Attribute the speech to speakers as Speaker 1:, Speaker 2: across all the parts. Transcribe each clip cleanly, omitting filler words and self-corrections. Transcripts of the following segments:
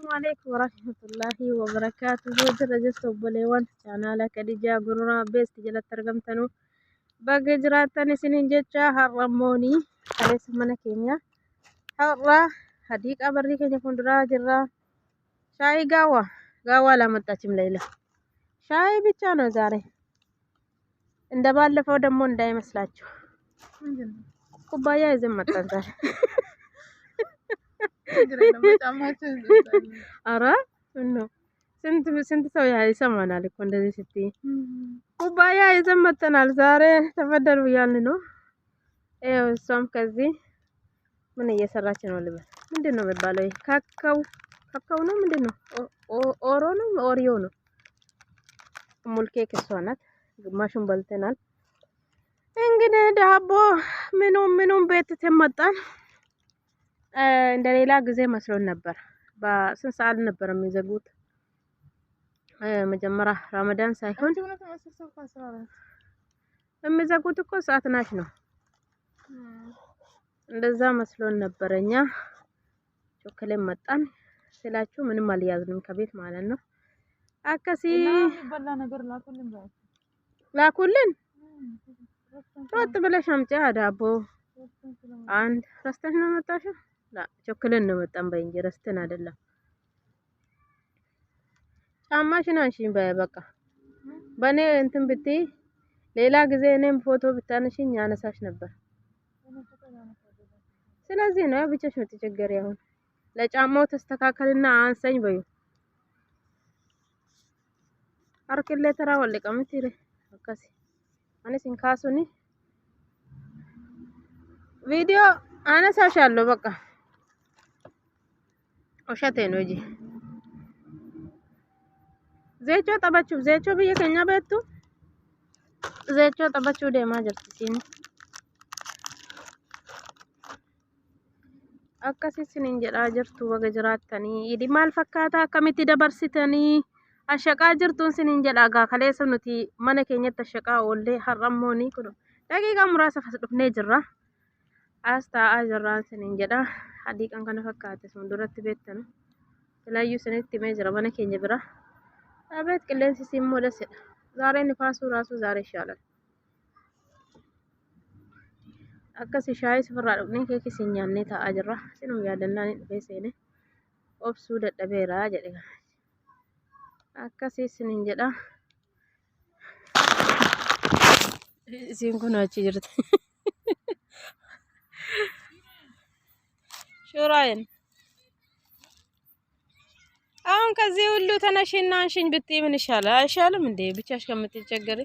Speaker 1: عليكم ورحمة الله وبركاته. درجة بليوان channel كديجا غرورا بيست جلت ترجمتنو باقي جراتني سنين جتشا هرموني على سمنا كينيا هرا هديك أبري كينيا فندرا جرا شاي قهوة لا متأشم ليلة شاي بيتشانو زاري عند بالفو دمون داي مسلاچو كوبايا يزم متنزل أرى إنه سنت سوي هاي سمعنا لك كندا ستي كوبايا يزم متنال زاري تفضل ويالنو إيه سوم كذي من يسرچن ولا بس من دينو ببالوي كاكاو نو من دينو أورونو أوريونو ملكي كسوانات ግማሹን በልተናል እንግዲህ ዳቦ ምኑም ቤት ተመጣን እንደሌላ ጊዜ መስሎን ነበር በስንት ሰዓት ነበር የሚዘጉት መጀመሪያ ረመዳን ሳይሆን የሚዘጉት እኮ ሰዓት ናች ነው እንደዛ መስሎን ነበርኛ ቾኮሌት መጣን ስላችሁ ምንም አልያዝንም ከቤት ማለት ነው አከሲ በላ ነገር ላኩልን ሮጥ ብለሽ አምጪ ዳቦ አንድ ረስተሽ ነው መጣሽው ላ ቾኮሌት ነው መጣን በእንጂ ረስተን አይደለም ጫማሽን አንሺኝ በቃ በኔ እንትን ብትይ ሌላ ጊዜ እኔም ፎቶ ብታነሽኝ ያነሳሽ ነበር ስለዚህ ነው ብቻሽ የምትቸገሪ አሁን ለጫማው ተስተካከልና አንሰኝ በዩ አርክሌ ተራ ወለቀ ምትይረ አካሲ አነሲን ካሱኒ ቪዲዮ አነሳሻለሁ በቃ ኦሻቴ ነው እንጂ ዜቾ ጠባችሁ ዜቾ ብዬ ከኛ ቤቱ ዜቾ ጠባችሁ ደማ ጀርቲሲን akkasisin jedha jirtu waga jiraatanii idi maal fakkaata akkamitti dabarsitanii ashaqaa jirtuun sinin jedha gaa kaleessa nuti mana keenyatti ashaqaa oollee har'ammooni kun daqiiqaa muraasa as dhufnee jirra as taa'aa jirraan sinin jedha hadiiqan kana fakkaate sun duratti beektanu tilaayyuu sinitti mee jira mana keenya bira abeet qilleensi simmoo dasedha zaaree nifaasuu raasuu zaaree shaalan akkasi shaayii sifirraa dhugnee keekii siin nyaannee taa'aa jirra sinum yaadannaan dhufee seene obsuu dadhabeera jedhe akkasi sinin jedha isiin kun achi jirti ሹራይን አሁን ከዚህ ሁሉ ተነሽና አንሽኝ ብትይ ምን ይሻላል አይሻልም እንዴ ብቻሽ ከምትቸገሪ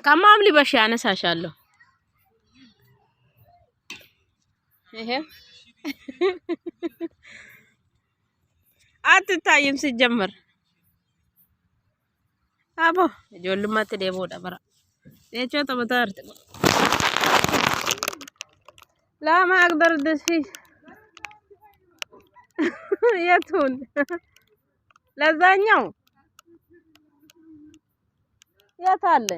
Speaker 1: ከማም ሊበሽ ያነሳሻለሁ ይሄ አትታይም ሲጀመር አቦ ጆልማት ደቦ ዳበራ እቾ ተመታርት ላማ አቅደር ደሲ የቱን ለዛኛው የታለ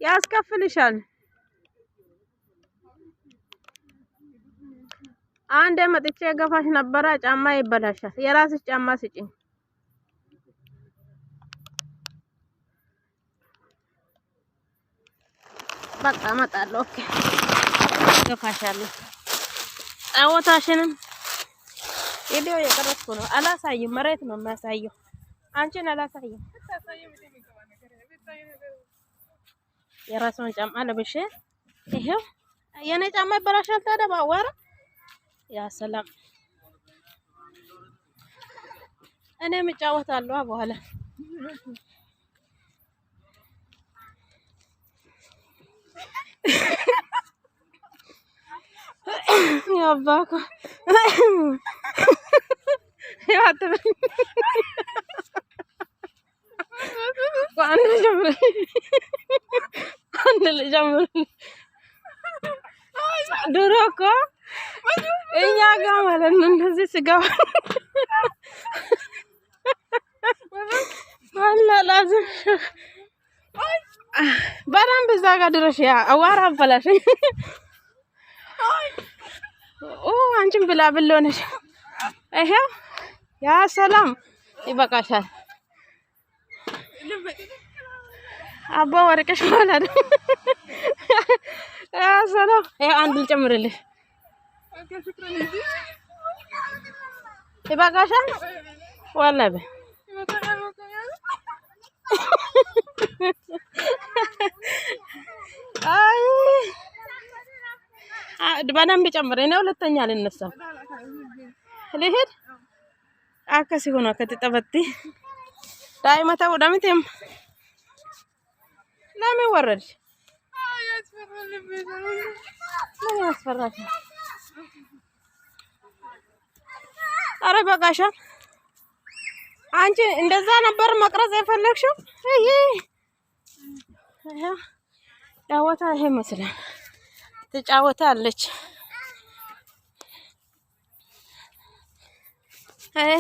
Speaker 1: ያስከፍልሻል አንዴ መጥቼ ገፋሽ ነበር ጫማ ይበላሻል የራስሽ ጫማ ስጪኝ በቃ መጣለሁ ኦኬ ገፋሻለሁ አወታሽንም ቪዲዮ የቀረጽኩ ነው አላሳይም መሬት ነው የሚያሳየው አንቺን አላሳይም የራስዎን ጫማ ለብሼ ይሄው የኔ ጫማ ይበላሻል ታዲያ ባዋራ ያ ሰላም እኔም እጫወታለሁ በኋላ ያባኩ ያተበ አንድ ልጀምር ድሮ እኮ እኛ ጋር ማለት ነው እንደዚህ ስጋው والله لازم በደንብ እዛ ጋር ድረሽ ያ አዋራ አበላሽ አንቺም ብላ ብሎነሽ ይሄው ያ ሰላም ይበቃሻል አባ ወርቀሽ ማለት ያ ሰላም ይሄ አንድ ልጨምርልሽ ይበቃሻል ወላሂ በደንብ ጨምሬ ነው ሁለተኛ ልነሳው ልሄድ አከሲ ሆኖ ከተጠበጥቲ ዳይመታ ወዳምቴም ለምን ወረድሽ ምን ያስፈራሽ አረ በቃሻ አንቺ እንደዛ ነበር መቅረጽ የፈለግሽው እይ ዳወታ ይሄ መስለን ትጫወታለች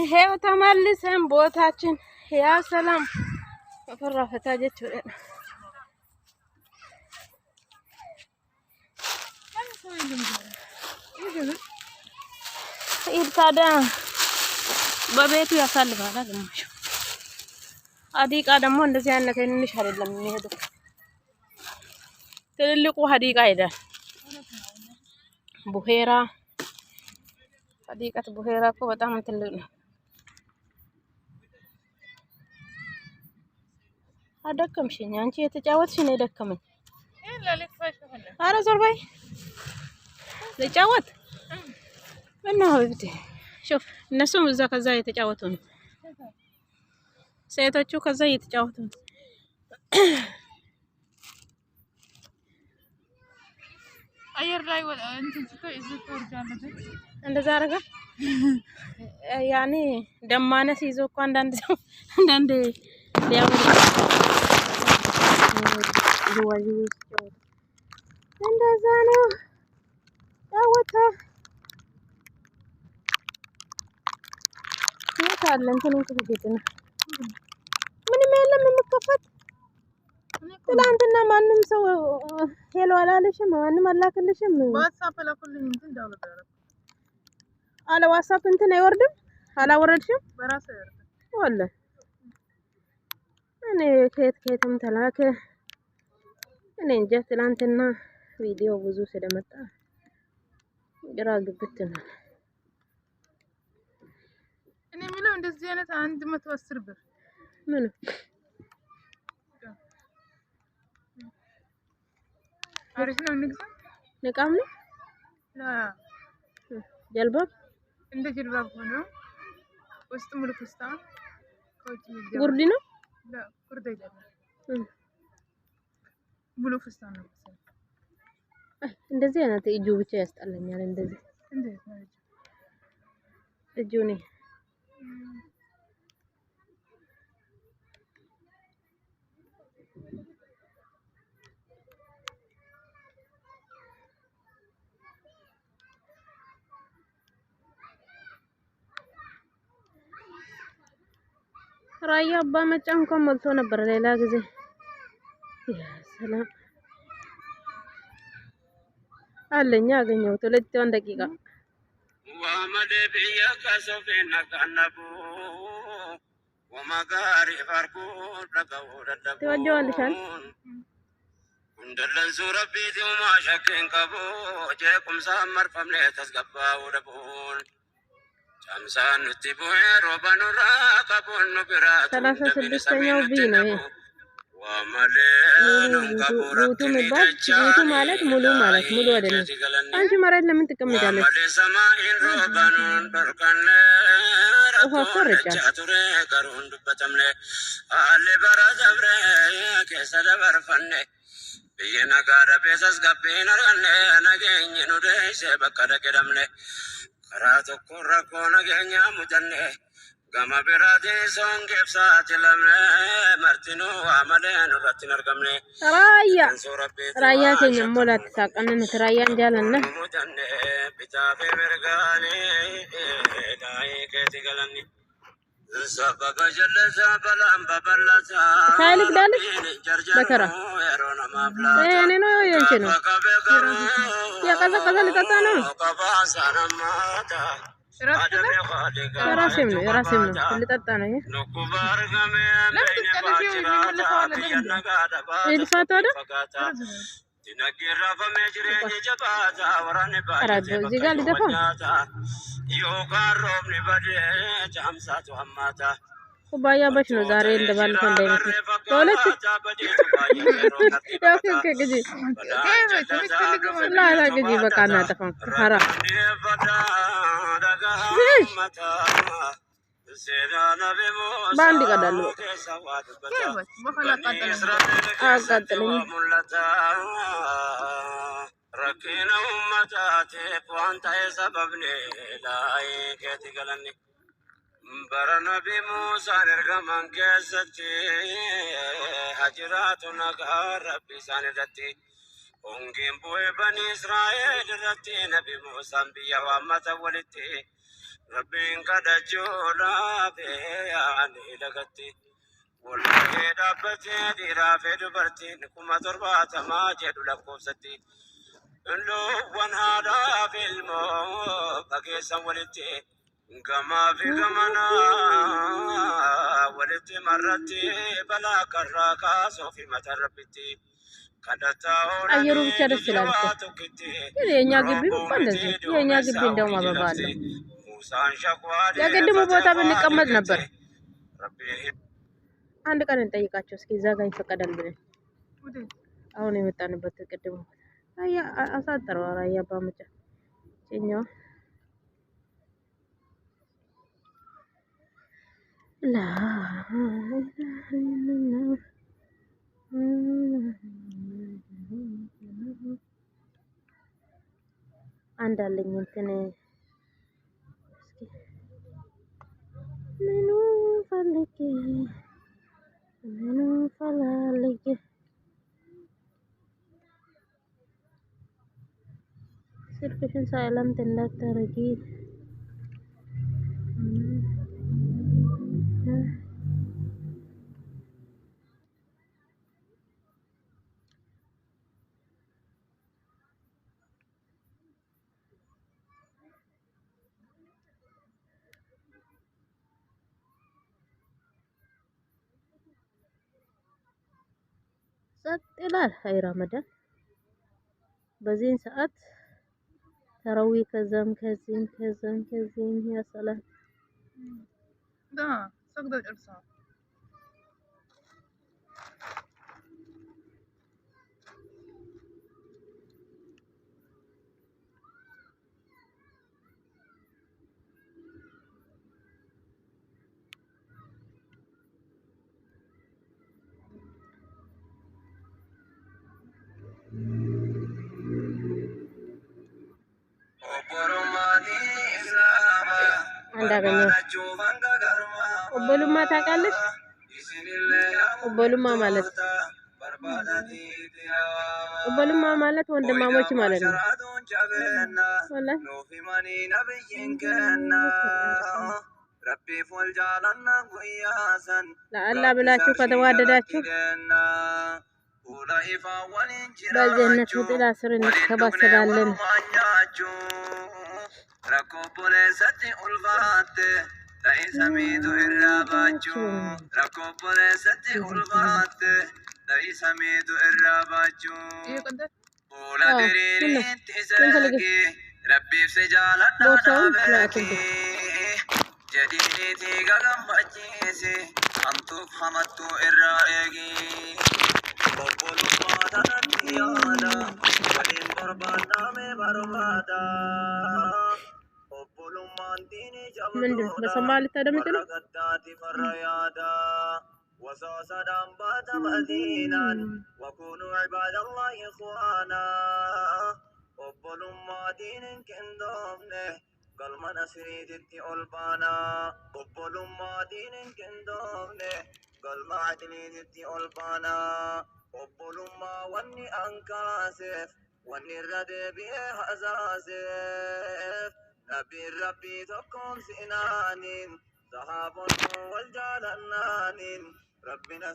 Speaker 1: ይሄው ተመልሰን ቦታችን ያ ሰላም ፈራፈታጀች ኢብታዳ በቤቱ ያሳልፋል ግማሹ ሀዲቃ ደግሞ እንደዚህ አይነት ትንሽ አይደለም የሚሄደው ትልልቁ ሀዲቃ ይሄዳል ቡሄራ ሀዲቃት ቡሄራ እኮ በጣም ትልቅ ነው አደከምሽኝ አንቺ የተጫወትሽ ነው የደከመኝ ኧረ ዞር በይ ልጫወት እና ሀቢብቲ ሹፍ እነሱም እዛ ከዛ እየተጫወቱ ነው ሴቶቹ ከዛ እየተጫወቱ ነው አየር ላይ እንትን ሲቶ እዚህ ተወርጃለች እንደዛ አረጋ ያኔ ደማነስ ይዞ እኮ አንዳንድ ሊያወራ እንደዛ ነው ጫወታ ይታለ እንትን ነው ምንም የለም የምከፈት ትላንትና ማንም ሰው ሄሎ አላለሽም ማንም አላከልሽም ዋትስአፕ ላኩልኝ እንትን ዳውንሎድ አደረኩ አለ ዋትስአፕ እንትን አይወርድም አላወረድሽም በራስ አይወርድም ወላሂ እኔ ከየትም ተላከ እኔ እንጃ ትላንትና ቪዲዮ ብዙ ስለመጣ ግራ ግብት ነው እኔ ምለው እንደዚህ አይነት 110 ብር ምን አሪፍ ነው ንግዛ ንቃም ነው ጀልባ እንደ ጀልባ ሆኖ ውስጥ ሙሉ ፍስታ ኮች ጉርዲ ነው ጉርዲ አይደለም ሙሉ ፍስታ ነው እንደዚህ አይነት እጁ ብቻ ያስጠላኛል እንደዚህ እንዴት ነው እጁ ነው ራያ አባ መጫ እንኳን ሞልቶ ነበር ሌላ ጊዜ ሰላም አለኛ አገኘው 2 ደቂቃ ወማደ ቢያ ካሶፈና ካናቡ ወማጋሪ ፋርኩ ደጋው ደደቡ ተወደዋልሻል እንደለን ሱረቢት ማሸከን ከቦ ጀቁምሳ መርፈምለ ተስገባው ደቡን ቻምሳን ንቲቦይ ሮባኑራ ካቦን ብራቱ 36ኛው ቢ ነው ወማለ ኑቱ ማለት ሙሉ አይደለም አንቺ መሬት ለምን ትቀመጫለሽ ሰማይን ሮባኑን በርካነ ረቆረቻ ቱሬ ጋሩን ዱበተምነ አለ በራዘብረ ከሰለ በርፈነ በየነጋረ ቤሰስ ጋቤን አርገነ ነገኝ ኑደሽ በቀደ ገደምነ ከራቶ ኮራኮ ነገኛ ሙጀነ ጋማ በራቴ ሶንጌፍሳት ለምነ ማርቲኖ አመለን ረቲን አርገምነ ራያ ከኛ ሞላት ታቀነን ራያ እንጃለና ሙጀነ ቢታፌ በርጋኔ ዳይ ከቲ ገለኒ سالك دالك بكرة يعني نو ينشنو يا كذا كذا لتتانو يا راسمنو اللي تتانو اللي فاتوا ده أرادو زي قال دفع كوبايا بشنو زارين دبال فندق تولت يا أخي كجي لا كجي بكانا تفهم حرام باندي كدالو قتلني ركينا أمتاتي وأنت سببني لا يكتغلني برنا بموسى نرغمان كيستي هجراتنا ربي ساندتي أنجم بوي بني إسرائيل رتي نبي موسى بيا وامتا ولتي ربي قد جولا بياني لغتي والله دابتي ديرا في دبرتي نكما تربات ما جدو لكوستي لو هذا في المو بقيسا ولتي كما في كمانا ولتي مرتي بلا كراكا صوفي متربتي أيرو بيشارة سلالته كده يناقبي بندزي يناقبي دوما ببالله يا قدمو بوتا بنكمل نبر عندك أنا نتايقاتشو سكي زاقا يفقدان بني أوني متاني بطل قدمو أيا أساطر ورا يا بامجا سينيو لا إله إلا الله عندالين ينتني منو فلكي منو فلالكي سيركشن سايلان تندات ترقي سات إلال هاي رمضان بزين ساعات تراوي كزم كزين يا سلام
Speaker 2: ده سقط الإرسال
Speaker 1: عندك وبلوما تاكلش وبلوما مالت وندماموች ማለት ነው والله ربي فولجالنا قياسا لعل بلاችሁ ከተዋደዳችሁ በጀነት ጥላ ስር እንሰባሰባለን ركوبوليستي ألفات تايسميدو إراباجو ركوبوليستي ألفات تايسميدو إراباجو ولا دريري تساقي ربي سجالنا نابكي جديدي غغم بجيسي أنتو حمدتو إرائيكي بقولو ماتنا تيادا ولين بربادا مي بربادا ምንድን በሰማህ ልታደምጥ ነው وصاصدام بات مدينا وكونوا عباد الله إخوانا قبل ما دين كندومنه قل من أسريد التي قبل ما دين كندومنه قل ما عدليد التي قبل ما وني أنكاسف وني الردي بيه أزازف ربي تقوم سنانين
Speaker 2: ذهاب والجالنان ربنا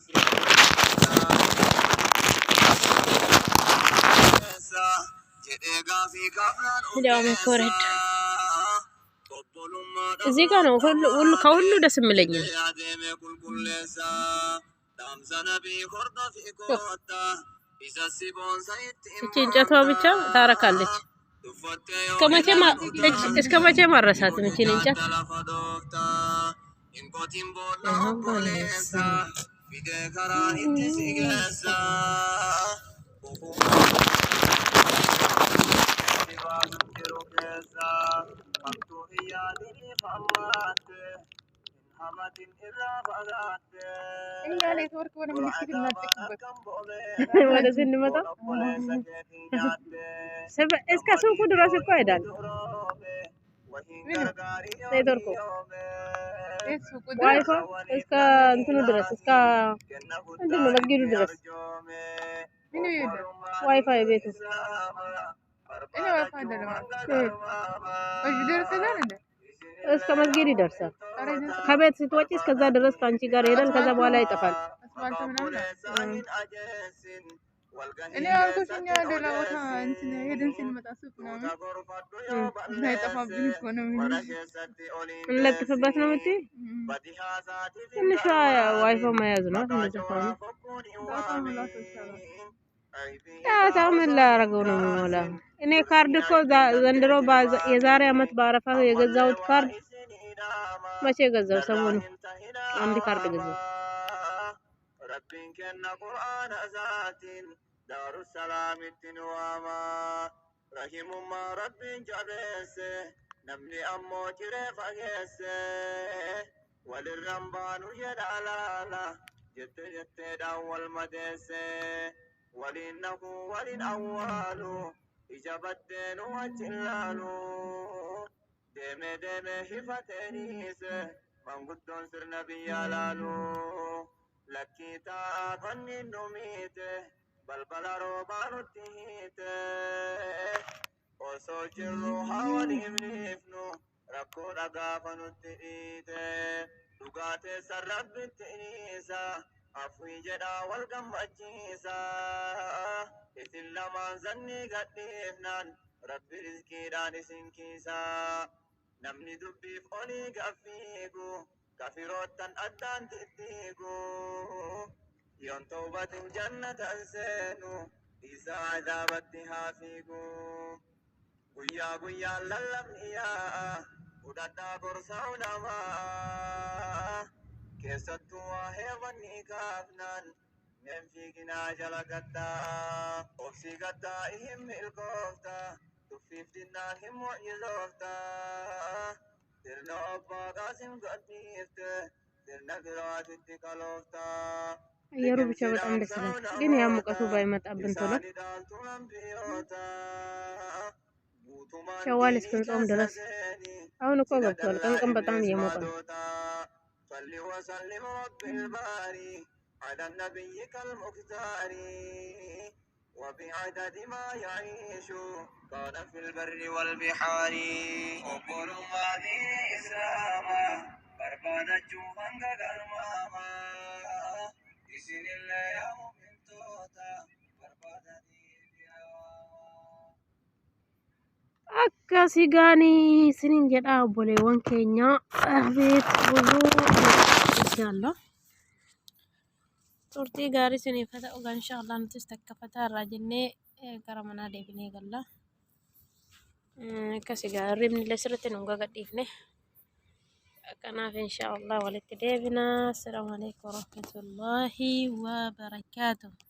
Speaker 1: ቪዲዮ መኮረድ እዚህ ጋር ነው ከሁሉ ደስ የሚለኝ እቺ እንጨቷ ብቻ ታረካለች። እስከ መቼ ማረሳትም እቺን እንጨት ወደዚህ እንመጣ እስከ ሱቁ ድረስ እኮ ይሄዳል። ኔትወርኩ ዋይፋይ እስከ እንትኑ ድረስ እስከ ምንድን ነው መስጊዱ ድረስ ዋይፋይ ቤቱ እስከ መስጊድ ይደርሳል። ከቤት ስትወጪ እስከዛ ድረስ ከአንቺ ጋር ይሄዳል። ከዛ በኋላ ይጠፋል።
Speaker 3: እኔ አልኩሽኛ ሌላ ቦታ እንትን ሄደን ስንመጣ ሱቅ ምናምን እንዳይጠፋብን እኮ ነው
Speaker 1: እንለጥፍበት ነው የምትይ። ትንሿ ዋይፋይ መያዝ ነው እንደዚህ ከሆነ ታው ምን ላደርገው ነው የሚሞላ። እኔ ካርድ እኮ ዘንድሮ የዛሬ አመት በአረፋ የገዛሁት ካርድ መቼ ገዛው? ሰሞኑ አንድ ካርድ ገዛው። دار السلام التنواما رحم ما رب جبس نمني أمو جريف أجس وللرمبان يدعلالا جت جت داول مدس ولنه وللأول إجابتين وجلالو دم دم هفتنيس من قدون سر نبي لالو لكي تاقني نميته balbala roobanutti hiite osoo jirru hawaliif niifnu rakkoo dhagaafanutti dhiite dhugaateessan rabbitti iniisa afwii jedhaa wal gammachiisa isin lamaan zannii gadhiifnaan rabbi rizqiidhaan isin kiisa namni dubbiif olii gaffiigu kafiroottan addaan tittiigu يوم توبة جنة أنسينو إيسا عذابت هافيقو قيا قيا للمنيا ودادا برسونا ما كيستو واهيغني كافنان من فيقنا جلقتا أفسي قتا إهم الكوفتا تفيف دينان هم وعيزوفتا ترنا أبا قاسم قديفت ترنا قرات التقلوفتا አየሩ ብቻ በጣም ደስ ይላል። ግን ያ ሙቀቱ ባይመጣብን ቶሎ ሸዋል እስክንጾም ድረስ አሁን እኮ ገብቷል። ቀን በጣም እየሞቀ ነው። وبعدد ما يعيش كان في البر والبحار وقول ما دي إسلاما بربانا جوفان قرماما akkasi gaanii sinin jedha obboleewwan keenya abeet buluu inshallah turtii gaarii siniif haa ta'u inshallah nutis takka fataa irraa jennee gara manaa deebinee galla akkasi gaarii ribnillee sirriitti nu gadhiifne kanaaf inshallah walitti deebina. Assalamu alaikum warahmatullahi wabarakatuh.